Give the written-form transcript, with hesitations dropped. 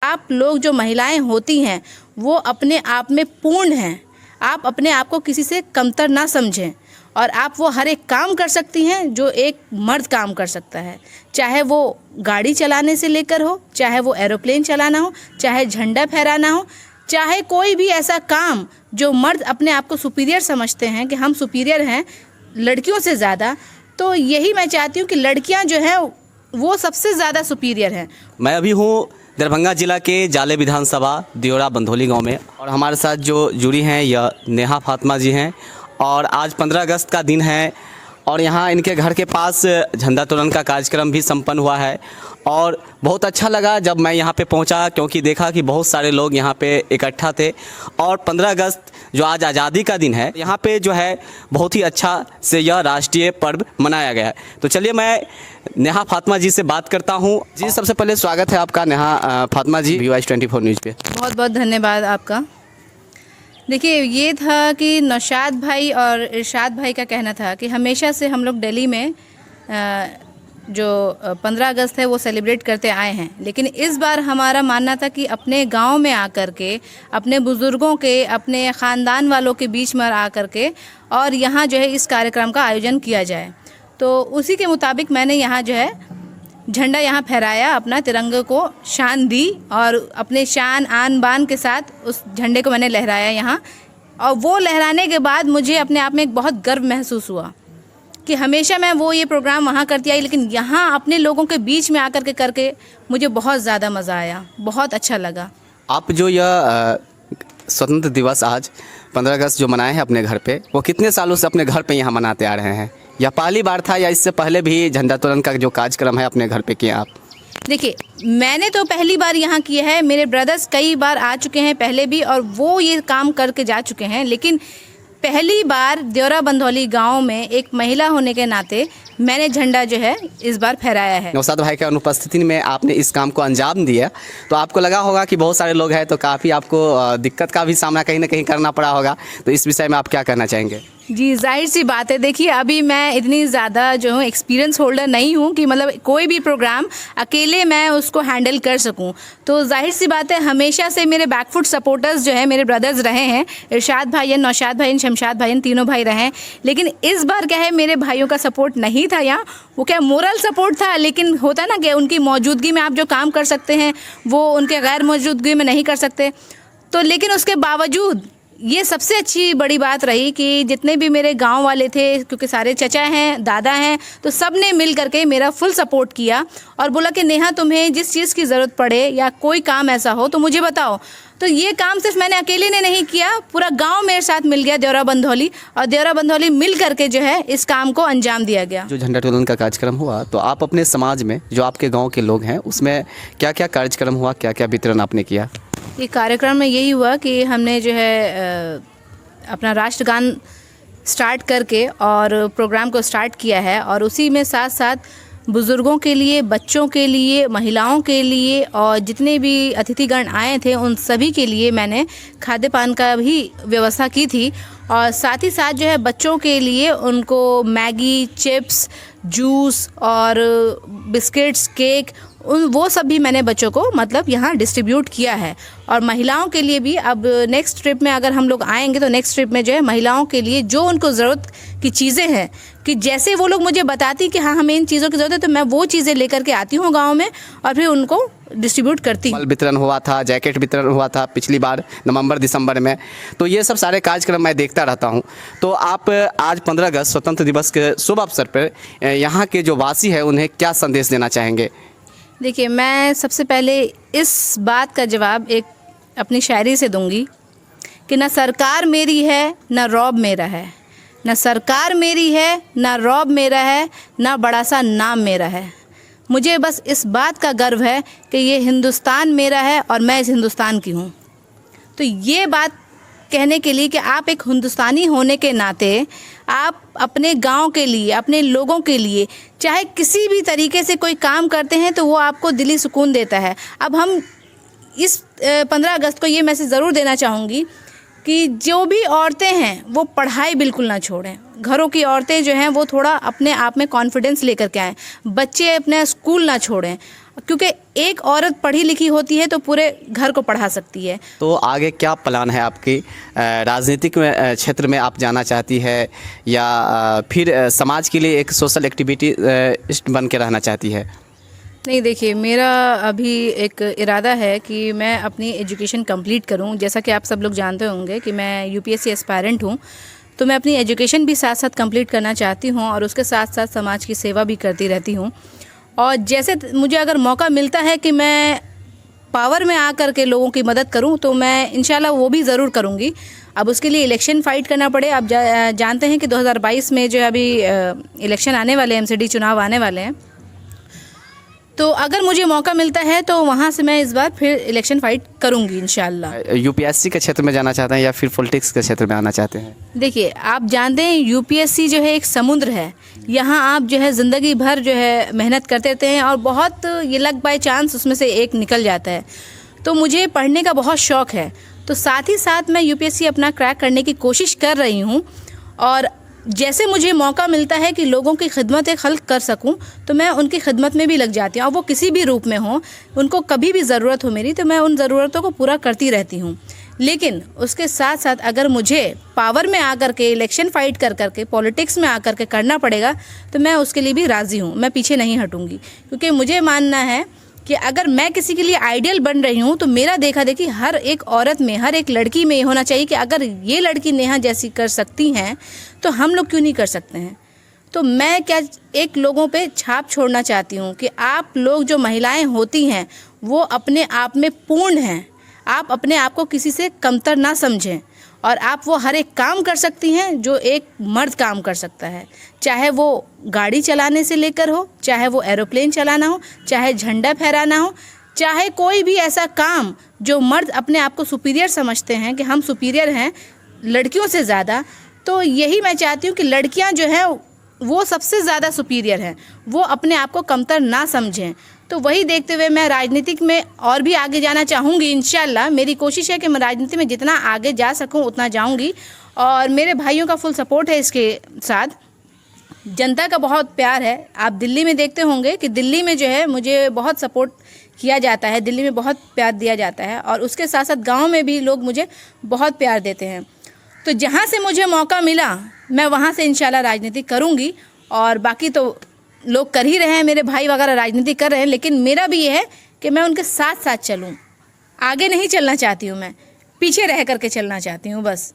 आप लोग जो महिलाएं होती हैं वो अपने आप में पूर्ण हैं। आप अपने आप को किसी से कमतर ना समझें और आप वो हर एक काम कर सकती हैं जो एक मर्द काम कर सकता है, चाहे वो गाड़ी चलाने से लेकर हो, चाहे वो एरोप्लेन चलाना हो, चाहे झंडा फहराना हो, चाहे कोई भी ऐसा काम जो मर्द अपने आप को सुपीरियर समझते हैं कि हम सुपीरियर हैं लड़कियों से ज़्यादा। तो यही मैं चाहती हूँ कि लड़कियाँ जो हैं वो सबसे ज़्यादा सुपीरियर हैं। मैं अभी हूँ दरभंगा जिला के जाले विधानसभा दियोरा बंधोली गांव में और हमारे साथ जो जुड़ी हैं यह नेहा फातिमा जी हैं और आज 15 अगस्त का दिन है और यहाँ इनके घर के पास झंडोत्तोलन का कार्यक्रम भी संपन्न हुआ है और बहुत अच्छा लगा जब मैं यहाँ पे पहुँचा, क्योंकि देखा कि बहुत सारे लोग यहाँ पे इकट्ठा थे और 15 अगस्त जो आज आज़ादी का दिन है यहाँ पे जो है बहुत ही अच्छा से यह राष्ट्रीय पर्व मनाया गया है। तो चलिए मैं नेहा फातिमा जी से बात करता हूँ। जी सबसे पहले स्वागत है आपका नेहा फातिमा जी VOS24 न्यूज़ पे। बहुत बहुत धन्यवाद आपका। देखिए ये था कि नौशाद भाई और इरशाद भाई का कहना था कि हमेशा से हम लोग दिल्ली में जो 15 अगस्त है वो सेलिब्रेट करते आए हैं, लेकिन इस बार हमारा मानना था कि अपने गांव में आकर के, अपने बुज़ुर्गों के, अपने ख़ानदान वालों के बीच में आकर के और यहाँ जो है इस कार्यक्रम का आयोजन किया जाए। तो उसी के मुताबिक मैंने यहाँ जो है झंडा यहाँ फहराया, अपना तिरंगे को शान दी और अपने शान आन बान के साथ उस झंडे को मैंने लहराया यहाँ। और वो लहराने के बाद मुझे अपने आप में एक बहुत गर्व महसूस हुआ कि हमेशा मैं वो ये प्रोग्राम वहाँ करती आई, लेकिन यहाँ अपने लोगों के बीच में आकर के करके मुझे बहुत ज़्यादा मज़ा आया, बहुत अच्छा लगा। आप जो यह स्वतंत्र दिवस आज 15 अगस्त जो मनाए हैं अपने घर पे, वो कितने सालों से अपने घर पे यहाँ मनाते आ रहे हैं, या पहली बार था या इससे पहले भी झंडोत्तोलन का जो कार्यक्रम है अपने घर पे किया आप? देखिए मैंने तो पहली बार यहाँ किया है, मेरे ब्रदर्स कई बार आ चुके हैं पहले भी और वो ये काम करके जा चुके हैं, लेकिन पहली बार दियोरा बंधोली गांव में एक महिला होने के नाते मैंने झंडा जो है इस बार फहराया है। नौशाद भाई के अनुपस्थिति में आपने इस काम को अंजाम दिया, तो आपको लगा होगा कि बहुत सारे लोग हैं तो काफ़ी आपको दिक्कत का भी सामना कहीं ना कहीं करना पड़ा होगा, तो इस विषय में आप क्या कहना चाहेंगे? जी जाहिर सी बात है। देखिए अभी मैं इतनी ज़्यादा जो हूँ एक्सपीरियंस होल्डर नहीं हूँ कि मतलब कोई भी प्रोग्राम अकेले मैं उसको हैंडल कर सकूँ। तो जाहिर सी बात है हमेशा से मेरे बैकफुट सपोर्टर्स जो है मेरे ब्रदर्स रहे हैं, इरशाद भाई, नौशाद भाई, शमशाद भाई, तीनों भाई रहे हैं। लेकिन इस बार क्या है मेरे भाइयों का सपोर्ट नहीं था यहाँ, वो क्या मोरल सपोर्ट था, लेकिन होता ना कि उनकी मौजूदगी में आप जो काम कर सकते हैं वो उनके गैर मौजूदगी में नहीं कर सकते। तो लेकिन उसके बावजूद ये सबसे अच्छी बड़ी बात रही कि जितने भी मेरे गांव वाले थे, क्योंकि सारे चचा हैं, दादा हैं, तो सब ने मिल करके मेरा फुल सपोर्ट किया और बोला कि नेहा तुम्हें जिस चीज़ की ज़रूरत पड़े या कोई काम ऐसा हो तो मुझे बताओ। तो ये काम सिर्फ मैंने अकेले ने नहीं किया, पूरा गांव मेरे साथ मिल गया, दियोरा बंधोली, और दियोरा बंधोली मिल करके जो है इस काम को अंजाम दिया गया। जो झंडोत्तोलन का कार्यक्रम हुआ तो आप अपने समाज में जो आपके गाँव के लोग हैं उसमें क्या क्या कार्यक्रम हुआ, क्या क्या वितरण आपने किया? ये कार्यक्रम में यही हुआ कि हमने जो है अपना राष्ट्रगान स्टार्ट करके और प्रोग्राम को स्टार्ट किया है और उसी में साथ साथ बुज़ुर्गों के लिए, बच्चों के लिए, महिलाओं के लिए और जितने भी अतिथिगण आए थे उन सभी के लिए मैंने खाद्य पान का भी व्यवस्था की थी। और साथ ही साथ जो है बच्चों के लिए उनको मैगी, चिप्स, जूस और बिस्किट्स, केक, वो सब भी मैंने बच्चों को मतलब यहाँ डिस्ट्रीब्यूट किया है। और महिलाओं के लिए भी अब नेक्स्ट ट्रिप में अगर हम लोग आएंगे तो नेक्स्ट ट्रिप में जो है महिलाओं के लिए जो उनको ज़रूरत की चीज़ें हैं, कि जैसे वो लोग मुझे बताती कि हाँ हमें इन चीज़ों की ज़रूरत है, तो मैं वो चीज़ें लेकर के आती हूँ गाँव में और फिर उनको डिस्ट्रीब्यूट करती हूँ। वितरण हुआ था, जैकेट वितरण हुआ था पिछली बार नवंबर दिसंबर में, तो ये सब सारे कार्यक्रम मैं देखता रहता हूँ। तो आप आज 15 अगस्त स्वतंत्र दिवस के शुभ अवसर पर यहाँ के जो वासी हैं उन्हें क्या संदेश देना चाहेंगे? देखिए मैं सबसे पहले इस बात का जवाब एक अपनी शायरी से दूंगी कि ना सरकार मेरी है ना रौब मेरा है, ना सरकार मेरी है ना रौब मेरा है, ना बड़ा सा नाम मेरा है। मुझे बस इस बात का गर्व है कि ये हिंदुस्तान मेरा है और मैं इस हिंदुस्तान की हूँ। तो ये बात कहने के लिए कि आप एक हिंदुस्तानी होने के नाते आप अपने गांव के लिए, अपने लोगों के लिए चाहे किसी भी तरीके से कोई काम करते हैं तो वो आपको दिली सुकून देता है। अब हम इस 15 अगस्त को ये मैसेज ज़रूर देना चाहूँगी कि जो भी औरतें हैं वो पढ़ाई बिल्कुल ना छोड़ें। घरों की औरतें जो हैं वो थोड़ा अपने आप में कॉन्फिडेंस लेकर के आएँ। बच्चे अपने स्कूल ना छोड़ें। क्योंकि एक औरत पढ़ी लिखी होती है तो पूरे घर को पढ़ा सकती है। तो आगे क्या प्लान है आपकी? राजनीतिक में क्षेत्र में आप जाना चाहती है या फिर समाज के लिए एक सोशल एक्टिविटी बन के रहना चाहती है? नहीं, देखिए, मेरा अभी एक इरादा है कि मैं अपनी एजुकेशन कंप्लीट करूं। जैसा कि आप सब लोग जानते होंगे कि मैं यूपीएससी एस्पायरेंट हूं, तो मैं अपनी एजुकेशन भी साथ साथ कंप्लीट करना चाहती हूं और उसके साथ साथ समाज की सेवा भी करती रहती हूं। और जैसे मुझे अगर मौका मिलता है कि मैं पावर में आकर के लोगों की मदद करूं, तो मैं इंशाल्लाह वो भी ज़रूर करूंगी। अब उसके लिए इलेक्शन फ़ाइट करना पड़े। आप जानते हैं कि 2022 में जो है अभी इलेक्शन आने वाले हैं, एमसीडी चुनाव आने वाले हैं। तो अगर मुझे मौका मिलता है तो वहाँ से मैं इस बार फिर इलेक्शन फ़ाइट करूंगी इंशाल्लाह। यूपीएससी के क्षेत्र में जाना चाहते हैं या फिर पॉलिटिक्स के क्षेत्र में आना चाहते हैं? देखिए, आप जानते हैं यूपीएससी जो है एक समुद्र है। यहाँ आप जो है ज़िंदगी भर जो है मेहनत करते रहते हैं और बहुत ये लक बाय चांस उसमें से एक निकल जाता है। तो मुझे पढ़ने का बहुत शौक़ है, तो साथ ही साथ मैं यूपीएससी अपना क्रैक करने की कोशिश कर रही हूँ। और जैसे मुझे मौका मिलता है कि लोगों की खिदमत एक खल्क कर सकूं, तो मैं उनकी खिदमत में भी लग जाती हूँ। और वो किसी भी रूप में हो, उनको कभी भी ज़रूरत हो मेरी, तो मैं उन ज़रूरतों को पूरा करती रहती हूँ। लेकिन उसके साथ साथ अगर मुझे पावर में आकर के इलेक्शन फ़ाइट कर करके पॉलिटिक्स में आकर के करना पड़ेगा, तो मैं उसके लिए भी राज़ी हूँ। मैं पीछे नहीं हटूँगी, क्योंकि मुझे मानना है कि अगर मैं किसी के लिए आइडियल बन रही हूँ, तो मेरा देखा देखी हर एक औरत में, हर एक लड़की में ये होना चाहिए कि अगर ये लड़की नेहा जैसी कर सकती हैं, तो हम लोग क्यों नहीं कर सकते हैं। तो मैं क्या एक लोगों पे छाप छोड़ना चाहती हूँ कि आप लोग जो महिलाएं होती हैं वो अपने आप में पूर्ण हैं। आप अपने आप को किसी से कमतर ना समझें और आप वो हर एक काम कर सकती हैं जो एक मर्द काम कर सकता है। चाहे वो गाड़ी चलाने से लेकर हो, चाहे वो एरोप्लेन चलाना हो, चाहे झंडा फहराना हो, चाहे कोई भी ऐसा काम जो मर्द अपने आप को सुपीरियर समझते हैं कि हम सुपीरियर हैं लड़कियों से ज़्यादा। तो यही मैं चाहती हूँ कि लड़कियाँ जो हैं वो सबसे ज़्यादा सुपीरियर हैं, वो अपने आप को कमतर ना समझें। तो वही देखते हुए मैं राजनीतिक में और भी आगे जाना चाहूँगी इंशाल्लाह। मेरी कोशिश है कि मैं राजनीति में जितना आगे जा सकूँ उतना जाऊँगी और मेरे भाइयों का फुल सपोर्ट है इसके साथ। जनता का बहुत प्यार है। आप दिल्ली में देखते होंगे कि दिल्ली में जो है मुझे बहुत सपोर्ट किया जाता है, दिल्ली में बहुत प्यार दिया जाता है और उसके साथ साथ गाँव में भी लोग मुझे बहुत प्यार देते हैं। तो जहाँ से मुझे मौका मिला मैं वहाँ से इंशाल्लाह राजनीति करूँगी। और बाकी तो लोग कर ही रहे हैं, मेरे भाई वगैरह राजनीति कर रहे हैं, लेकिन मेरा भी ये है कि मैं उनके साथ साथ चलूँ। आगे नहीं चलना चाहती हूँ, मैं पीछे रह करके चलना चाहती हूँ बस।